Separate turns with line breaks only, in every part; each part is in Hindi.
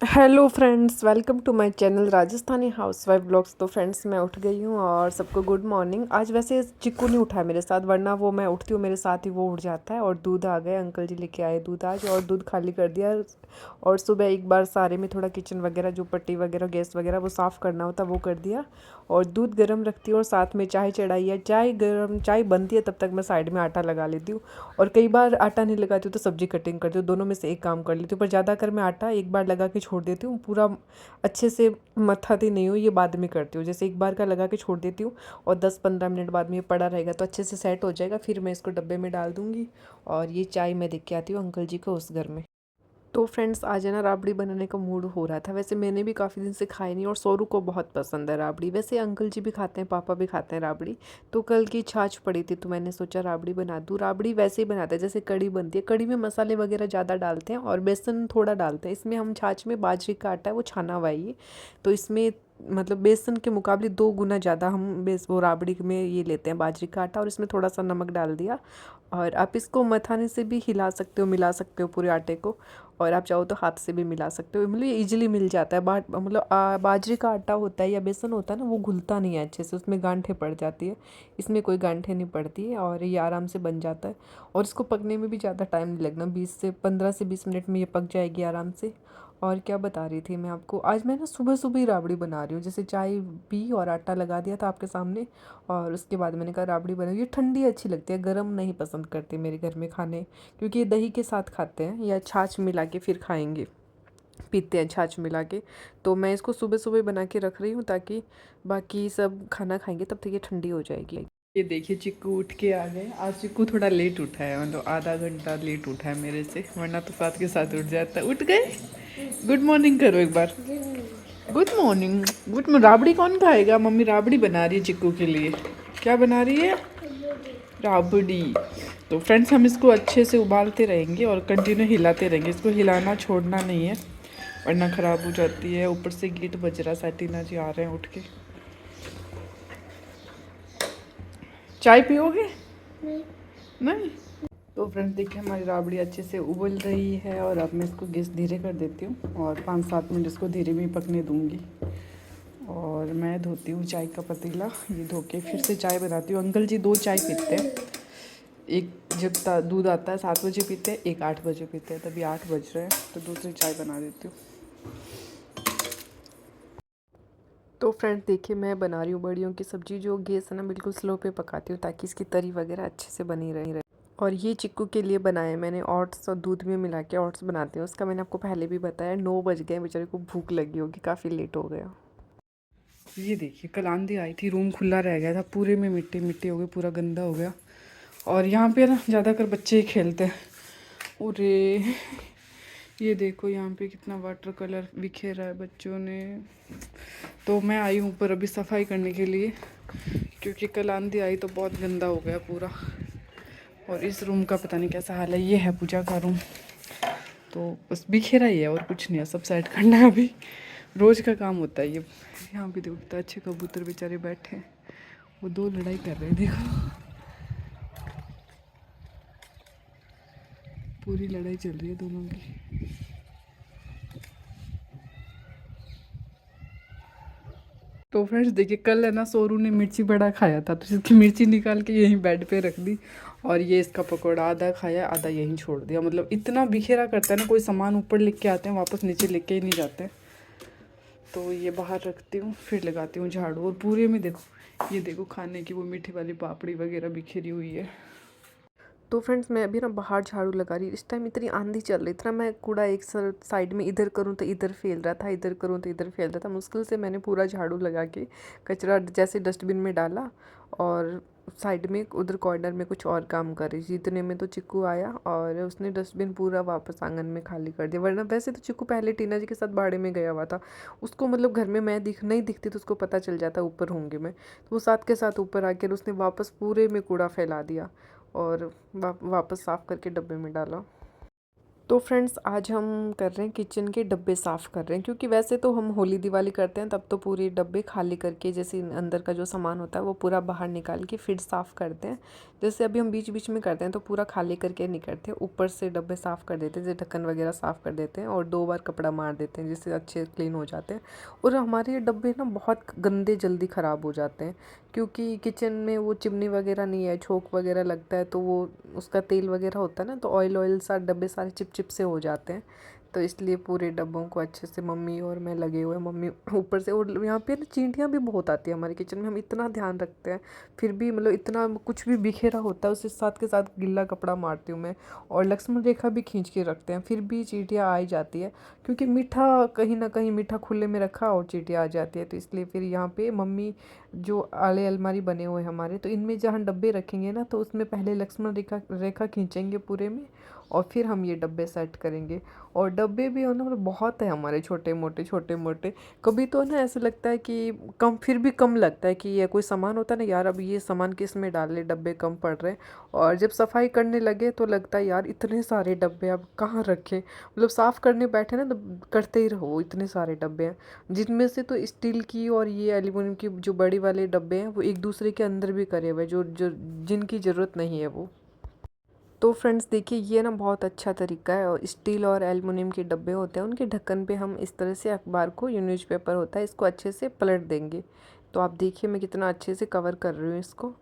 Hello friends, welcome to my channel Rajasthani housewife blogs. तो फ्रेंड्स, मैं उठ गई हूँ और सबको गुड मॉर्निंग। आज वैसे चिक्कू नहीं उठा मेरे साथ, वरना वो मैं उठती हूँ मेरे साथ ही वो उठ जाता है। और दूध आ गए, अंकल जी लेके आए दूध आज, और दूध खाली कर दिया। और सुबह एक बार सारे में थोड़ा किचन वगैरह जो पट्टी वगैरह गैस वगैरह वो साफ़ करना होता वो कर दिया। और दूध गर्म रखती हूँ और साथ में चाय चढ़ाई है। चाय गर्म चाय बनती है तब तक मैं साइड में आटा लगा लेती हूँ। और कई बार आटा नहीं लगाती हूँ तो सब्जी कटिंग करती हूँ, दोनों में से एक काम कर लेती हूँ। पर ज़्यादातर मैं आटा एक बार लगा के छोड़ देती हूँ, पूरा अच्छे से मथाती नहीं हूँ, ये बाद में करती हूँ। जैसे एक बार का लगा के छोड़ देती हूँ और 10-15 मिनट बाद में ये पड़ा रहेगा तो अच्छे से सेट हो जाएगा। फिर मैं इसको डब्बे में डाल दूँगी। और ये चाय मैं देख के आती हूँ अंकल जी को उस घर में। तो फ्रेंड्स, आज है ना राबड़ी बनाने का मूड हो रहा था। वैसे मैंने भी काफ़ी दिन से खाई नहीं, और सोरू को बहुत पसंद है राबड़ी। वैसे अंकल जी भी खाते हैं, पापा भी खाते हैं राबड़ी। तो कल की छाछ पड़ी थी तो मैंने सोचा राबड़ी बना दूँ। राबड़ी वैसे ही बनाते हैं जैसे कड़ी बनती है, कड़ी में मसाले वगैरह ज़्यादा डालते हैं और बेसन थोड़ा डालते हैं। इसमें हम छाछ में बाजरे का आटा है वो छाना हुआ है ये, तो इसमें मतलब बेसन के मुकाबले 2 गुना ज़्यादा हम वो राबड़ी में ये लेते हैं बाजरे का आटा। और इसमें थोड़ा सा नमक डाल दिया। और आप इसको मथाने से भी हिला सकते हो, मिला सकते हो पूरे आटे को। और आप चाहो तो हाथ से भी मिला सकते हो, मतलब ये इजीली मिल जाता है। मतलब बाजरे का आटा होता है या बेसन होता है ना, वो घुलता नहीं है अच्छे से, उसमें गांठें पड़ जाती है। इसमें कोई गांठें नहीं पड़ती है और ये आराम से बन जाता है। और इसको पकने में भी ज़्यादा टाइम नहीं लगना, 15 से 20 मिनट में ये पक जाएगी आराम से। और क्या बता रही थी मैं आपको, आज मैं ना सुबह सुबह ही राबड़ी बना रही हूँ। जैसे चाय पी और आटा लगा दिया था आपके सामने, और उसके बाद मैंने कहा राबड़ी बनाई। ये ठंडी अच्छी लगती है, गरम नहीं पसंद करते मेरे घर में खाने, क्योंकि ये दही के साथ खाते हैं या छाछ मिला के फिर खाएंगे, पीते हैं छाछ मिला के। तो मैं इसको सुबह सुबह बना के रख रही हूँ ताकि बाकी सब खाना खाएंगे तब तक ये ठंडी हो जाएगी। ये देखिए चिक्कू उठ के आ गए। आज चिक्कू थोड़ा लेट उठा है, मतलब आधा घंटा लेट उठा है मेरे से, वरना तो साथ के साथ उठ जाता है। उठ गए, गुड मॉर्निंग करो एक बार। Good morning. राबड़ी कौन खाएगा? मम्मी राबड़ी बना रही है चिक्कू के लिए। क्या बना रही है? राबड़ी। तो फ्रेंड्स, हम इसको अच्छे से उबालते रहेंगे और कंटिन्यू हिलाते रहेंगे। इसको हिलाना छोड़ना नहीं है, वरना ख़राब हो जाती है। ऊपर से गेट बज रहा, सैटीना जी आ रहे हैं उठ के। चाय पियोगे? नहीं। तो फ्रेंड्स देखिए, हमारी राबड़ी अच्छे से उबल रही है और अब मैं इसको गैस धीरे कर देती हूँ और 5-7 मिनट इसको धीरे में पकने दूँगी। और मैं धोती हूँ चाय का पतीला, ये धो के फिर से चाय बनाती हूँ। अंकल जी 2 चाय पीते हैं, एक जब दूध आता है 7 बजे पीते हैं, एक 8 बजे पीते हैं। तभी 8 बज रहे हैं तो दूसरी चाय बना देती हूँ। तो फ्रेंड्स देखिए, मैं बना रही हूँ बड़ियों की सब्ज़ी। जो गैस है ना बिल्कुल स्लो पे पकाती हूँ ताकि इसकी तरी वगैरह अच्छे से बनी रहे। और ये चिक्कू के लिए बनाए मैंने ओट्स, और दूध में मिला के ओट्स बनाती हूँ। उसका मैंने आपको पहले भी बताया। 9 बज गए, बेचारे को भूख लगी होगी, काफ़ी लेट हो गया। ये देखिए, कल आंधी आई थी, रूम खुला रह गया था, पूरे में मिट्टी मिट्टी हो गई, पूरा गंदा हो गया। और यहाँ पे ना ज़्यादातर बच्चे ही खेलते हैं। अरे ये देखो, यहाँ पे कितना वाटर कलर बिखेरा है बच्चों ने। तो मैं आई हूँ ऊपर अभी सफाई करने के लिए, क्योंकि कल आंधी आई तो बहुत गंदा हो गया पूरा। और इस रूम का पता नहीं कैसा हाल है। ये है पूजा का रूम, तो बस बिखेरा ही है और कुछ नहीं है, सब सेट करना है अभी। रोज़ का काम होता है ये। यहाँ पे देखो कितना अच्छे कबूतर बेचारे बैठे हैं, वो 2 लड़ाई कर रहे हैं, देखो पूरी लड़ाई चल रही है दोनों की। तो फ्रेंड्स देखिए, कल है ना सोरू ने मिर्ची बड़ा खाया था, तो इसकी मिर्ची निकाल के यहीं बेड पे रख दी। और ये इसका पकौड़ा आधा खाया, आधा यहीं छोड़ दिया। मतलब इतना बिखेरा करता है ना, कोई सामान ऊपर लेके आते हैं वापस नीचे लेके ही नहीं जाते। तो ये बाहर रखती हूँ, फिर लगाती हूँ झाड़ू। और पूरे में देखो, ये देखो खाने की वो मीठी वाली पापड़ी वगैरह बिखरी हुई है। तो फ्रेंड्स, मैं अभी ना बाहर झाड़ू लगा रही। इस टाइम इतनी आंधी चल रही थी ना, मैं कूड़ा एक साइड में इधर करूँ तो इधर फैल रहा था, इधर करूँ तो इधर फैल रहा था। मुश्किल से मैंने पूरा झाड़ू लगा के कचरा जैसे डस्टबिन में डाला, और साइड में उधर कॉर्नर में कुछ और काम कर रही थी। इतने में तो चिक्कू आया और उसने डस्टबिन पूरा वापस आंगन में खाली कर दिया। वरना वैसे तो चिक्कू पहले टीना जी के साथ बाड़े में गया हुआ था। उसको मतलब घर में मैं नहीं दिखती तो उसको पता चल जाता ऊपर होंगे मैं, तो वो साथ के साथ ऊपर आकर उसने वापस पूरे में कूड़ा फैला दिया और वापस साफ़ करके डब्बे में डाला। तो फ्रेंड्स, आज हम कर रहे हैं किचन के डब्बे साफ़ कर रहे हैं, क्योंकि वैसे तो हम होली दिवाली करते हैं तब तो पूरे डब्बे खाली करके, जैसे अंदर का जो सामान होता है वो पूरा बाहर निकाल के फिर साफ़ करते हैं। जैसे अभी हम बीच बीच में करते हैं तो पूरा खाली करके नहीं करते, ऊपर से डब्बे साफ़ कर देते हैं, जैसे ढक्कन वगैरह साफ़ कर देते हैं और 2 बार कपड़ा मार देते हैं जिससे अच्छे क्लीन हो जाते हैं। और हमारे ये डब्बे ना बहुत गंदे जल्दी ख़राब हो जाते हैं, क्योंकि किचन में वो चिमनी वगैरह नहीं है, छोंक वगैरह लगता है तो वो उसका तेल वगैरह होता है ना, तो ऑयल ऑयल सा डब्बे सारे चिप चिप से हो जाते हैं। तो इसलिए पूरे डब्बों को अच्छे से मम्मी और मैं लगे हुए हैं, मम्मी ऊपर से। और यहाँ पे ना चींटियाँ भी बहुत आती है हमारे किचन में, हम इतना ध्यान रखते हैं फिर भी मतलब इतना कुछ भी बिखेरा होता है उसके साथ के साथ गिल्ला कपड़ा मारती हूँ मैं, और लक्ष्मण रेखा भी खींच के रखते हैं, फिर भी चींटियाँ आ ही जाती है, क्योंकि मीठा कहीं ना कहीं मीठा खुले में रखा और चींटियाँ आ जाती है। तो इसलिए फिर यहाँ पे मम्मी जो आले अलमारी बने हुए हैं हमारे, तो इनमें जहाँ डब्बे रखेंगे ना तो उसमें पहले लक्ष्मण रेखा रेखा खींचेंगे पूरे में, और फिर हम ये डब्बे सेट करेंगे। और डब्बे भी ना मतलब बहुत है हमारे, छोटे मोटे छोटे मोटे। कभी तो ना ऐसा लगता है कि कम, फिर भी कम लगता है कि ये कोई सामान होता है ना यार, अब ये सामान किस में डाल ले, डब्बे कम पड़ रहे हैं। और जब सफाई करने लगे तो लगता है यार इतने सारे डब्बे अब कहाँ रखे, मतलब साफ़ करने बैठे ना तो करते ही रहो, इतने सारे डब्बे हैं, जिनमें से तो स्टील की और ये एल्युमिनियम की जो बड़ी वाले डब्बे हैं वो एक दूसरे के अंदर भी करे हुए, जो जो जिनकी ज़रूरत नहीं है वो। तो फ्रेंड्स देखिए ये ना बहुत अच्छा तरीका है, और स्टील और एल्युमिनियम के डब्बे होते हैं उनके ढक्कन पे हम इस तरह से अखबार को, या न्यूज़पेपर होता है, इसको अच्छे से पलट देंगे। तो आप देखिए मैं कितना अच्छे से कवर कर रही हूँ इसको,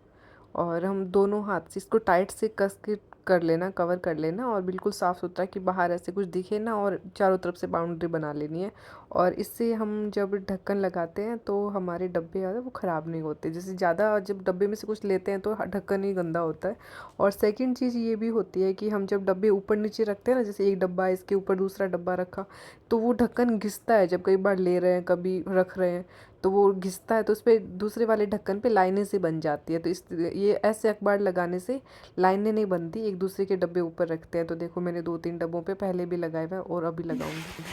और हम दोनों हाथ से इसको टाइट से कस के कर लेना, कवर कर लेना, और बिल्कुल साफ़ सुथरा कि बाहर ऐसे कुछ दिखे ना, और चारों तरफ से बाउंड्री बना लेनी है। और इससे हम जब ढक्कन लगाते हैं तो हमारे डब्बे ज़्यादा वो ख़राब नहीं होते, जैसे ज़्यादा जब डब्बे में से कुछ लेते हैं तो ढक्कन ही गंदा होता है। और सेकंड चीज़ ये भी होती है कि हम जब डब्बे ऊपर नीचे रखते हैं ना, जैसे एक डब्बा है इसके ऊपर दूसरा डब्बा रखा, तो वो ढक्कन घिसता है, जब कई बार ले रहे हैं कभी रख रहे हैं तो वो घिसता है, तो उस पर दूसरे वाले ढक्कन पे लाइनें से बन जाती है। तो इस ये ऐसे अखबार लगाने से लाइनें नहीं बनती, एक दूसरे के डब्बे ऊपर रखते हैं। तो देखो मैंने 2-3 डब्बों पे पहले भी लगाए हुए हैं और अभी लगाऊंगी।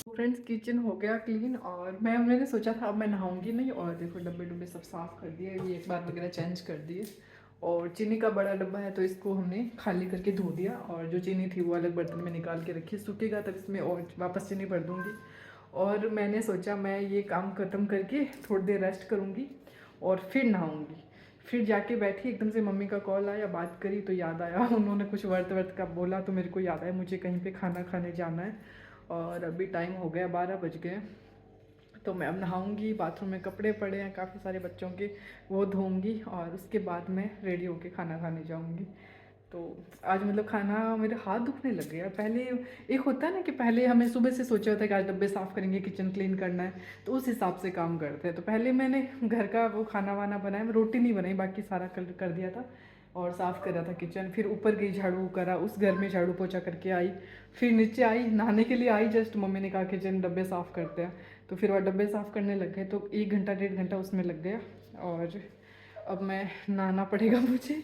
फ्रेंड्स किचन हो गया क्लीन, और मैंने सोचा था अब मैं नहाऊंगी नहीं, और देखो डब्बे डब्बे सब साफ़ कर दिए, ये एक बार वगैरह चेंज कर दिए। और चीनी का बड़ा डब्बा है तो इसको हमने खाली करके धो दिया, और जो चीनी थी वो अलग बर्तन में निकाल के रखी, सूखेगा तब इसमें और वापस चीनी भर दूँगी। और मैंने सोचा मैं ये काम ख़त्म करके थोड़ी देर रेस्ट करूँगी और फिर नहाऊँगी। फिर जाके बैठी, एकदम से मम्मी का कॉल आया, बात करी तो याद आया, उन्होंने कुछ वर्त वर्त का बोला तो मेरे को याद आया मुझे कहीं पे खाना खाने जाना है। और अभी टाइम हो गया 12 बज गए, तो मैं अब नहाऊंगी। बाथरूम में कपड़े पड़े हैं काफ़ी सारे बच्चों के, वो धोऊंगी और उसके बाद मैं रेडी होके खाना खाने जाऊंगी। तो आज मतलब खाना, मेरे हाथ दुखने लग गया। पहले एक होता है ना कि पहले हमें सुबह से सोचा होता है कि आज डब्बे साफ़ करेंगे, किचन क्लीन करना है, तो उस हिसाब से काम करते हैं। तो पहले मैंने घर का वो खाना वाना बनाया, मैं रोटी नहीं बनाई, बाकी सारा कर दिया था और साफ़ करा था किचन। फिर ऊपर गई, झाड़ू करा, उस घर में झाड़ू पोछा करके आई, फिर नीचे आई, नहाने के लिए आई जस्ट, मम्मी ने कहा किचन डब्बे साफ़ करते हैं, तो फिर वह डब्बे साफ़ करने लग गए, तो 1 घंटा 1.5 घंटा उसमें लग गया। और अब मैं नहाना पड़ेगा मुझे,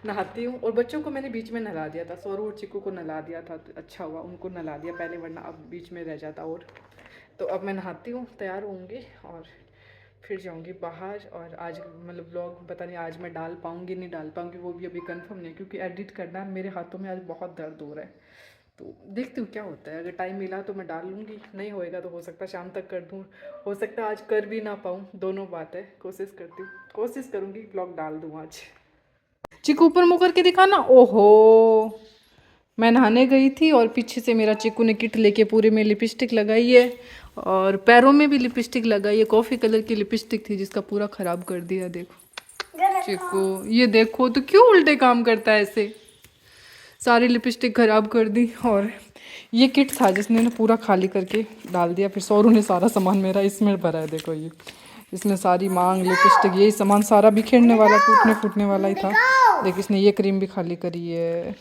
नहाती हूँ। और बच्चों को मैंने बीच में नहला दिया था, सौरू और चिक्कू को नहला दिया था, तो अच्छा हुआ उनको नहला दिया पहले, वरना अब बीच में रह जाता। और तो अब मैं नहाती हूँ, तैयार होंगी और फिर जाऊंगी बाहर। और आज मतलब व्लॉग पता नहीं आज मैं डाल पाऊंगी नहीं डाल पाऊंगी, वो भी अभी कंफर्म नहीं, क्योंकि एडिट करना मेरे हाथों में आज बहुत दर्द हो रहा है। तो देखती हूँ क्या होता है, अगर टाइम मिला तो मैं डाल लूँगी, नहीं होएगा तो हो सकता है शाम तक कर दूँ, हो सकता है आज कर भी ना पाऊँ, दोनों बात है। कोशिश करती हूँ, कोशिश करूँगी ब्लॉग डाल दूँ आज। चिकू ऊपर मुँह करके दिखाना। ओहो, मैं नहाने गई थी और पीछे से मेरा चिकू ने किट लेके पूरे में लिपस्टिक लगाई है, और पैरों में भी लिपस्टिक लगाई है। कॉफ़ी कलर की लिपस्टिक थी जिसका पूरा ख़राब कर दिया। देखो चिकू, ये देखो तो क्यों उल्टे काम करता है ऐसे, सारी लिपस्टिक ख़राब कर दी। और ये किट था जिसने ना पूरा खाली करके डाल दिया। फिर सौरू ने सारा सामान मेरा इसमें भरा है, देखो ये इसने सारी मांग, लिपस्टिक, यही सामान सारा बिखेरने वाला, टूटने फूटने वाला ही था। देखिए इसने ये क्रीम भी खाली करी है।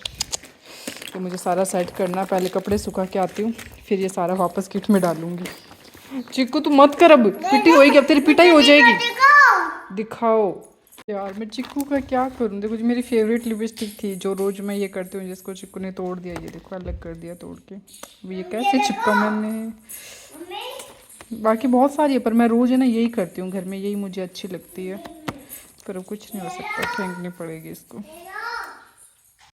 तो मुझे सारा सेट करना, पहले कपड़े सुखा के आती हूँ, फिर ये सारा वापस किट में डालूंगी। चिक्कू तू मत कर, अब पिटी होएगी, अब तेरी पिटाई हो जाएगी। दिखाओ यार, मैं चिक्कू का क्या करूँ। देखो मेरी फेवरेट लिपस्टिक थी जो रोज़ मैं ये करती हूँ, जिसको चिक्कू ने तोड़ दिया, ये देखो अलग कर दिया तोड़ के। अब ये कैसे चिपका मैंने, बाकी बहुत सारी है पर मैं रोज़ है ना यही करती हूँ घर में, यही मुझे अच्छी लगती है। पर अब कुछ नहीं हो सकता, फेंकनी पड़ेगी इसको।